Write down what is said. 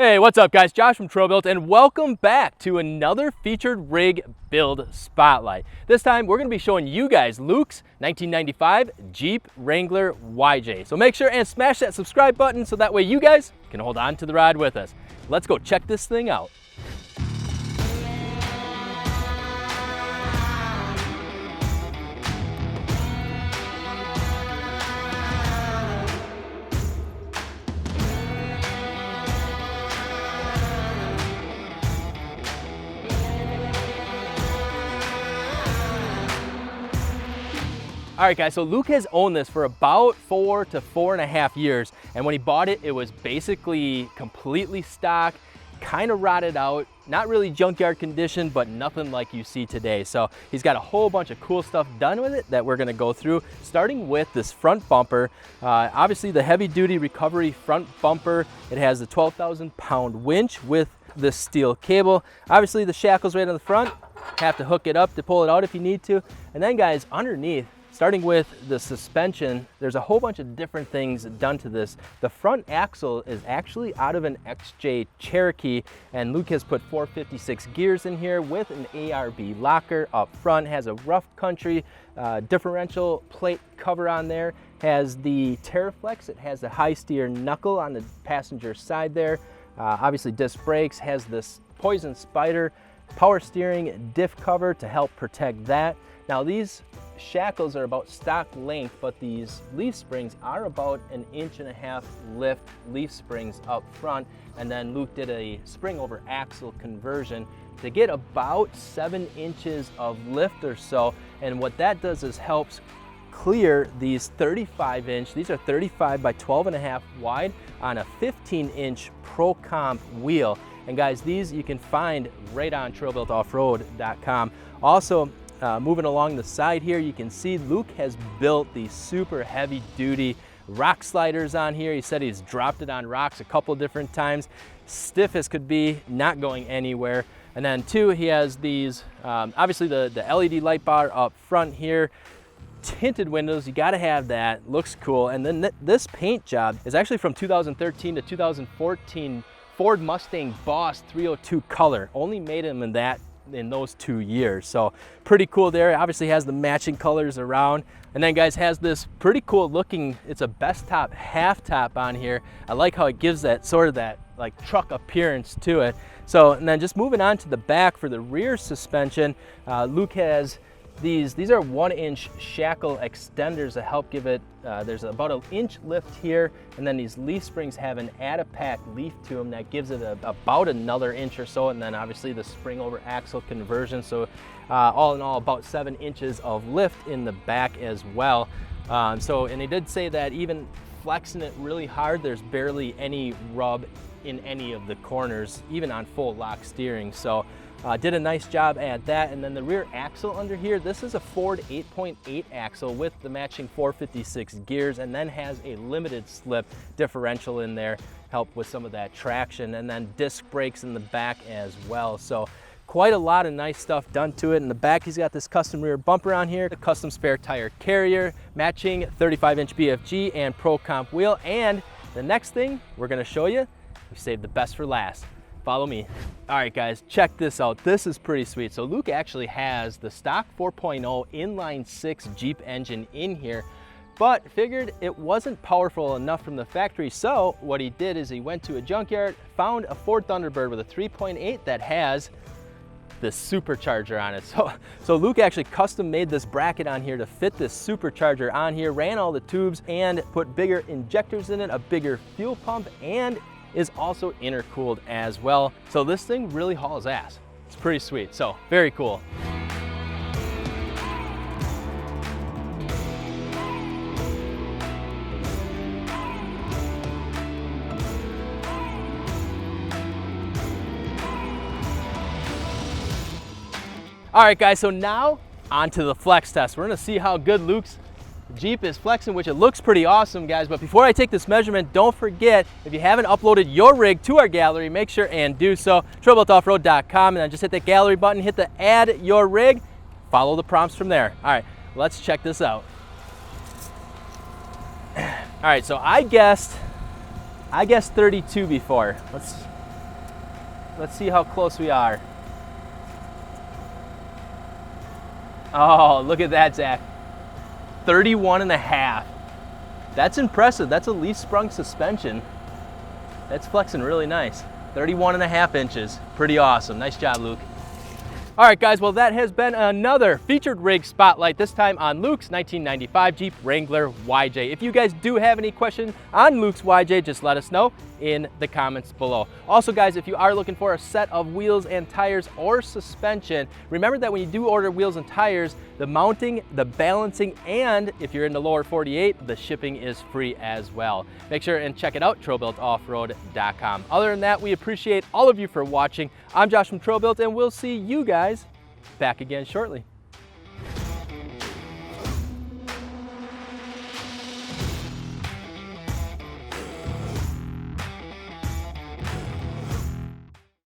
Hey, what's up guys? Josh from Trobuilt, and welcome back to another featured rig build spotlight. This time we're going to be showing you guys Luke's 1995 Jeep Wrangler YJ. So make sure and smash that subscribe button so that way you guys can hold on to the ride with us. Let's go check this thing out. All right guys, so Luke has owned this for about 4 to 4.5 years, and when he bought it, it was basically completely stock, kind of rotted out, not really junkyard condition, but nothing like you see today. So he's got a whole bunch of cool stuff done with it that we're gonna go through, starting with this front bumper. Obviously the heavy duty recovery front bumper. It has the 12,000 pound winch with this steel cable. Obviously the shackle's right on the front, have to hook it up to pull it out if you need to. And then guys, underneath, starting with the suspension, there's a whole bunch of different things done to this. The front axle is actually out of an XJ Cherokee, and Luke has put 456 gears in here with an ARB locker up front. Has a rough country differential plate cover on there. Has the Terraflex. It has the high steer knuckle on the passenger side there. Obviously disc brakes. Has this Poison Spider power steering diff cover to help protect that. Now these shackles are about stock length, but these leaf springs are about 1.5 inch lift leaf springs up front. And then Luke did a spring over axle conversion to get about 7 inches of lift or so. And what that does is helps clear these 35 inch, these are 35 by 12.5 wide on a 15-inch Pro Comp wheel. And guys, these you can find right on trailbuiltoffroad.com. Also, moving along the side here, you can see Luke has built these super heavy duty rock sliders on here. He said he's dropped it on rocks a couple different times. Stiff as could be, not going anywhere. And then two, he has these, obviously the LED light bar up front here. Tinted windows, you gotta have that, looks cool. And then this paint job is actually from 2013 to 2014 Ford Mustang Boss 302 color. Only made him in those 2 years. So pretty cool there. Obviously has the matching colors around. And then guys, has this pretty cool looking, it's a best top half top on here. I like how it gives that sort of that like truck appearance to it. So, and then just moving on to the back for the rear suspension, Luke has these are 1-inch shackle extenders to help give it, there's about 1 inch lift here, and then these leaf springs have an Adipac leaf to them that gives it about another inch or so, and then obviously the spring over axle conversion. So all in all, about 7 inches of lift in the back as well. And he did say that even flexing it really hard, there's barely any rub in any of the corners, even on full lock steering. So did a nice job at that. And then the rear axle under here, this is a Ford 8.8 axle with the matching 456 gears, and then has a limited slip differential in there, help with some of that traction, and then disc brakes in the back as well. So quite a lot of nice stuff done to it. In the back, he's got this custom rear bumper on here, the custom spare tire carrier, matching 35-inch BFG and Pro Comp wheel. And the next thing we're gonna show you, we saved the best for last. Follow me. All right guys, check this out. This is pretty sweet. So Luke actually has the stock 4.0 inline 6 Jeep engine in here, but figured it wasn't powerful enough from the factory. So what he did is he went to a junkyard, found a Ford Thunderbird with a 3.8 that has this supercharger on it. So Luke actually custom made this bracket on here to fit this supercharger on here, ran all the tubes and put bigger injectors in it, a bigger fuel pump, and is also intercooled as well. So this thing really hauls ass. It's pretty sweet, so very cool. All right guys, so now on to the flex test. We're gonna see how good Luke's Jeep is flexing, which it looks pretty awesome guys. But before I take this measurement, don't forget, if you haven't uploaded your rig to our gallery, make sure and do so. trailbuiltoffroad.com, and then just hit the gallery button, hit the add your rig, follow the prompts from there. All right, let's check this out. All right, so I guessed 32 before. Let's see how close we are. Oh, look at that, Zach. 31.5. That's impressive. That's a leaf sprung suspension. That's flexing really nice. 31.5 inches. Pretty awesome. Nice job, Luke. All right, guys, well, that has been another featured rig spotlight, this time on Luke's 1995 Jeep Wrangler YJ. If you guys do have any questions on Luke's YJ, just let us know in the comments below. Also, guys, if you are looking for a set of wheels and tires or suspension, remember that when you do order wheels and tires, the mounting, the balancing, and if you're in the lower 48, the shipping is free as well. Make sure and check it out, TroBuiltOffroad.com. Other than that, we appreciate all of you for watching. I'm Josh from TroBuilt, and we'll see you guys back again shortly.